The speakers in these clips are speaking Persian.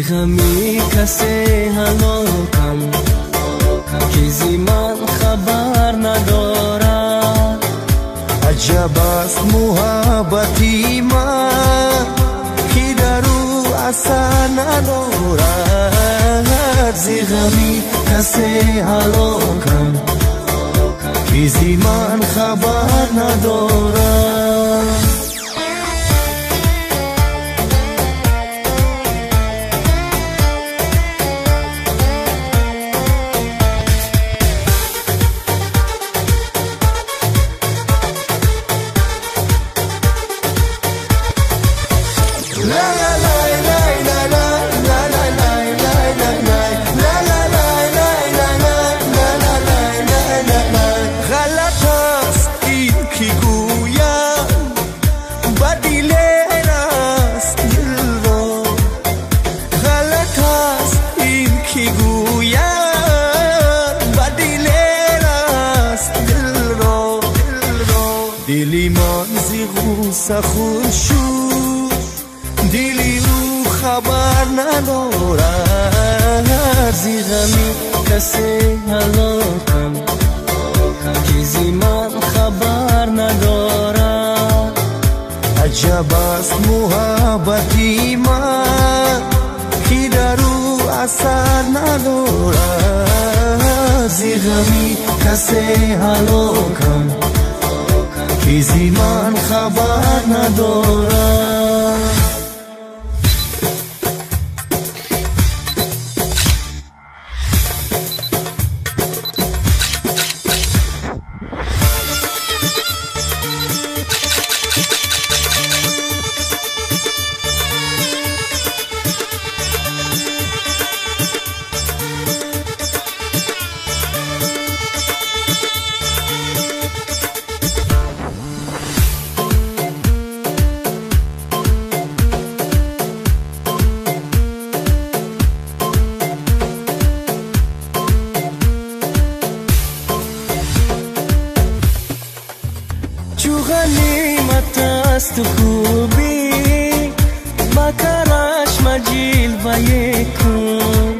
غمی کسی هلاکم که زمان خبر ندارد. عجب است محبتی من که در او اثر ندارد. ز غمی کسی هلاکم که زمان خبر ندارد. دلی من زی غوسه خون شد، دلی او خبر ندارد. ز غمی کسی هلاکم که زمان خبر ندارد. عجب است محبتی من که در او اثر ندارد. ز غمی کسی هلاکم که زمان خبر ندارد. چو غنیمت است خوبی با کرش مجیل و یکون.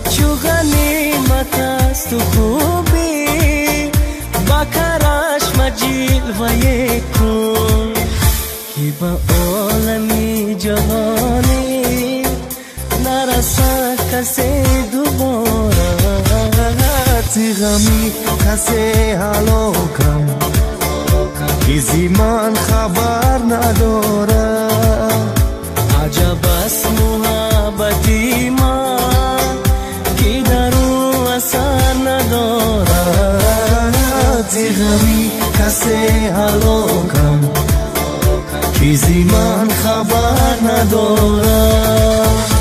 چو غنیمت است خوبی با کرش مجیل و یکون. که با عالمی جهانی نرسد کسی دوباره. ز غمی کسی هلاکم که زمان خبر ندارد. عجب است محبتی من که در او اثر ندارد. ز غمی کسی هلاکم که زمان خبر ندارد.